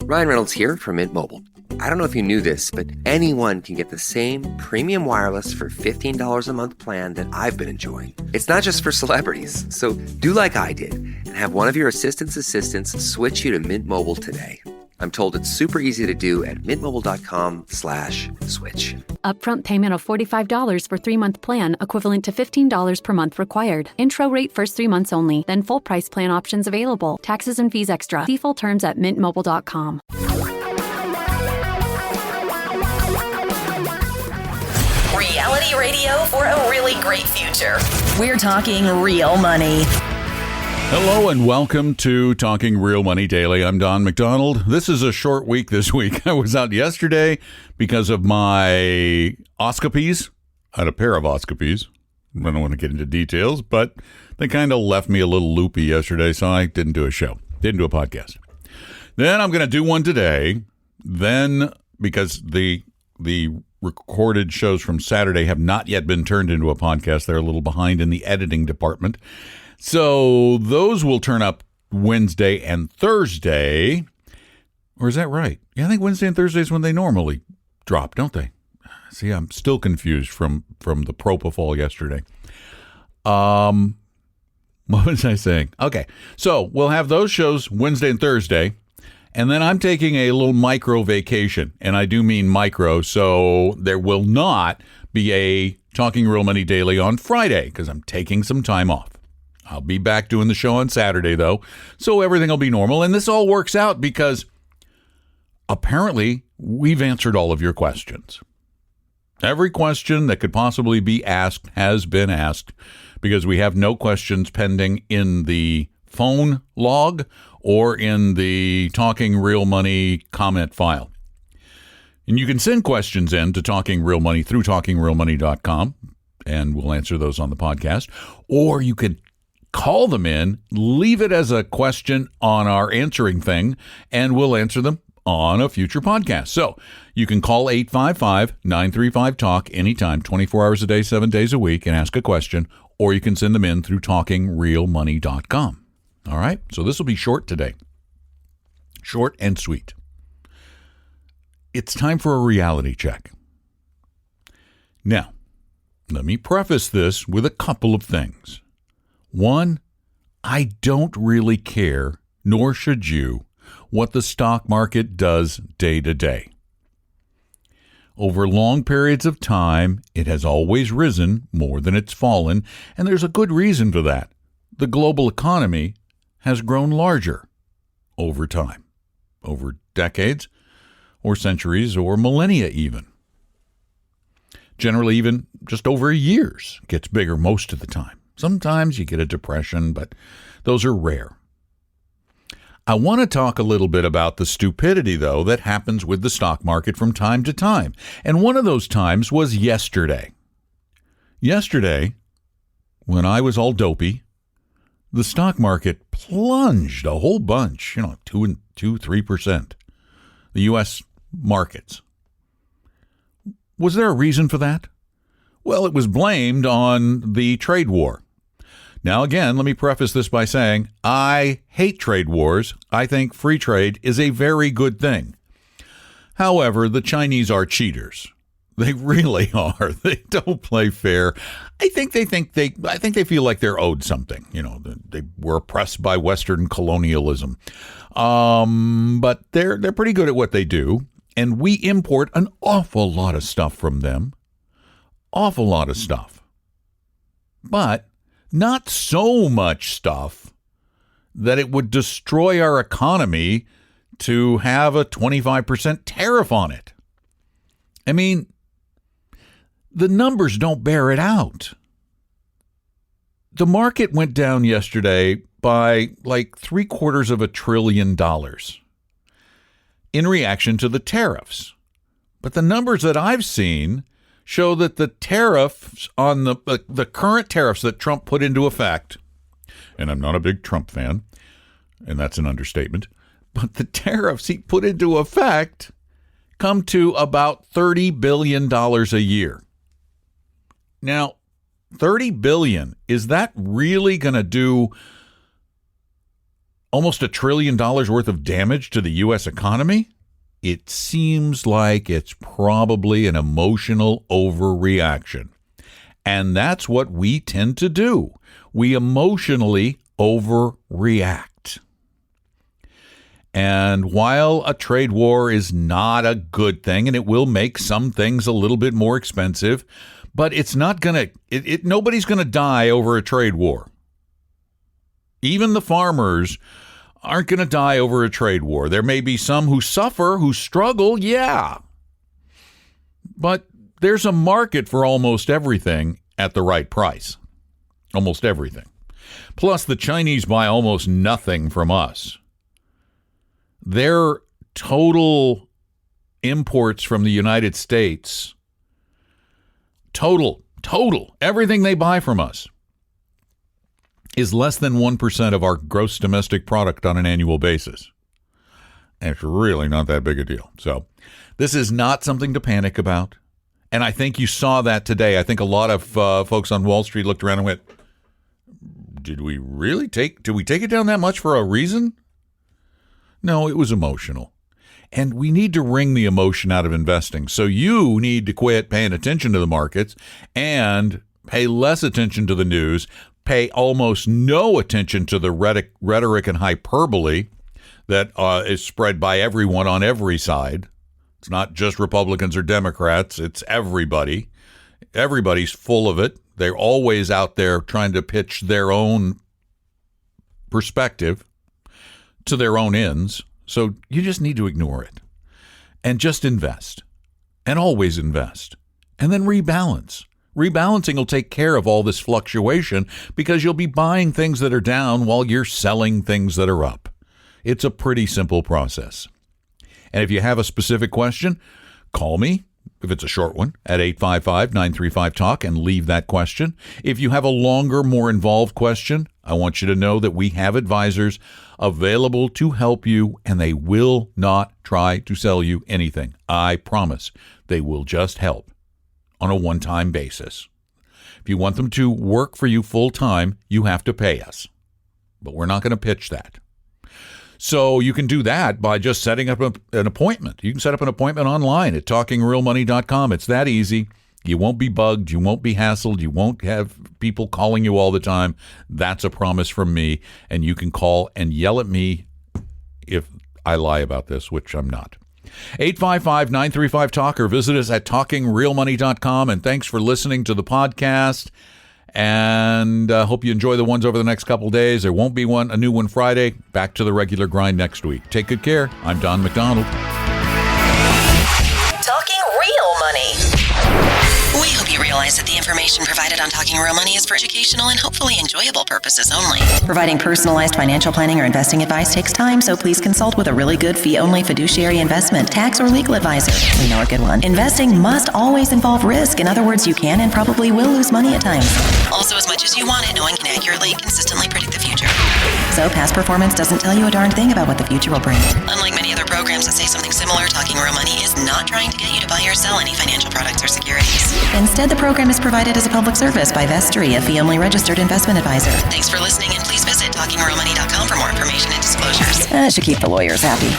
Ryan Reynolds here from Mint Mobile. I don't know if you knew this, but anyone can get the same premium wireless for $15 a month plan that I've been enjoying. It's not just for celebrities. So do like I did and have one of your assistants switch you to Mint Mobile today. I'm told it's super easy to do at mintmobile.com/switch. Upfront payment of $45 for 3-month plan, equivalent to $15 per month required. Intro rate first 3 months only, then full price plan options available. Taxes and fees extra. See full terms at mintmobile.com. Reality radio for a really great future. We're talking real money. Hello and welcome to Talking Real Money Daily. I'm Don McDonald. This is a short week this week. I was out yesterday because of my oscopies. I had a pair of oscopies. I don't want to get into details, but they kind of left me a little loopy yesterday, so I didn't do a show. Didn't do a podcast. Then I'm going to do one today. Then, because the recorded shows from Saturday have not yet been turned into a podcast, they're a little behind in the editing department. So those will turn up Wednesday and Thursday. Or is that right? Yeah, I think Wednesday and Thursday is when they normally drop, don't they? See, I'm still confused from the propofol yesterday. What was I saying? Okay, so we'll have those shows Wednesday and Thursday. And then I'm taking a little micro vacation. And I do mean micro, so there will not be a Talking Real Money Daily on Friday because I'm taking some time off. I'll be back doing the show on Saturday, though, so everything will be normal. And this all works out because apparently we've answered all of your questions. Every question that could possibly be asked has been asked because we have no questions pending in the phone log or in the Talking Real Money comment file. And you can send questions in to Talking Real Money through talkingrealmoney.com, and we'll answer those on the podcast. Or you could call them in, leave it as a question on our answering thing, and we'll answer them on a future podcast. So you can call 855-935-TALK anytime, 24 hours a day, 7 days a week, and ask a question, or you can send them in through talkingrealmoney.com. All right? So this will be short today. Short and sweet. It's time for a reality check. Now, let me preface this with a couple of things. One, I don't really care, nor should you, what the stock market does day to day. Over long periods of time, it has always risen more than it's fallen, and there's a good reason for that. The global economy has grown larger over time, over decades, or centuries, or millennia even. Generally, even just over years, it gets bigger most of the time. Sometimes you get a depression, but those are rare. I want to talk a little bit about the stupidity, though, that happens with the stock market from time to time. And one of those times was yesterday. Yesterday, when I was all dopey, the stock market plunged a whole bunch, 3%. The U.S. markets. Was there a reason for that? Well, it was blamed on the trade war. Now, again, let me preface this by saying I hate trade wars. I think free trade is a very good thing. However, the Chinese are cheaters. They really are. They don't play fair. I think they feel like they're owed something. They were oppressed by Western colonialism. But they're pretty good at what they do. And we import an awful lot of stuff from them. Awful lot of stuff. But not so much stuff that it would destroy our economy to have a 25% tariff on it. I mean, the numbers don't bear it out. The market went down yesterday by like $750 billion in reaction to the tariffs. But the numbers that I've seen show that the tariffs on the current tariffs that Trump put into effect, and I'm not a big Trump fan, and that's an understatement, but the tariffs he put into effect come to about $30 billion a year. Now, $30 billion, is that really going to do almost $1 trillion worth of damage to the U.S. economy, it seems like it's probably an emotional overreaction. And that's what we tend to do. We emotionally overreact. And while a trade war is not a good thing, and it will make some things a little bit more expensive, but it's not going to, nobody's going to die over a trade war. Even the farmers aren't going to die over a trade war. There may be some who suffer, who struggle, yeah. But there's a market for almost everything at the right price. Almost everything. Plus, the Chinese buy almost nothing from us. Their total imports from the United States, total, everything they buy from us is less than 1% of our gross domestic product on an annual basis. And it's really not that big a deal. So this is not something to panic about. And I think you saw that today. I think a lot of folks on Wall Street looked around and went, did we take it down that much for a reason? No, it was emotional. And we need to wring the emotion out of investing. So you need to quit paying attention to the markets and pay less attention to the news, pay almost no attention to the rhetoric and hyperbole that is spread by everyone on every side. It's not just Republicans or Democrats. It's everybody. Everybody's full of it. They're always out there trying to pitch their own perspective to their own ends. So you just need to ignore it and just invest and always invest and then rebalance. Rebalancing will take care of all this fluctuation because you'll be buying things that are down while you're selling things that are up. It's a pretty simple process. And if you have a specific question, call me, if it's a short one, at 855-935-TALK and leave that question. If you have a longer, more involved question, I want you to know that we have advisors available to help you, and they will not try to sell you anything. I promise. They will just help on a one-time basis. If you want them to work for you full-time, you have to pay us. But we're not going to pitch that. So you can do that by just setting up an appointment. You can set up an appointment online at talkingrealmoney.com. It's that easy. You won't be bugged. You won't be hassled. You won't have people calling you all the time. That's a promise from me. And you can call and yell at me if I lie about this, which I'm not. 855-935-TALK or visit us at talkingrealmoney.com. And thanks for listening to the podcast. And hope you enjoy the ones over the next couple days. There won't be a new one Friday. Back to the regular grind next week. Take good care. I'm Don McDonald. Talking Real Money. We hope you realize that the information provided on Talking Real Money is for educational and hopefully enjoyable purposes only. Providing personalized financial planning or investing advice takes time, so please consult with a really good fee-only fiduciary investment, tax, or legal advisor. We know a good one. Investing must always involve risk. In other words, you can and probably will lose money at times. Also, as much as you want it, no one can accurately, consistently predict the future. So past performance doesn't tell you a darn thing about what the future will bring. Unlike many other programs that say something similar, Talking Real Money is not trying to get you to buy or sell any financial products or securities. Instead, the program is provided as a public service by Vestry, a fee-only registered investment advisor. Thanks for listening, and please visit talkingrealmoney.com for more information and disclosures. That should keep the lawyers happy.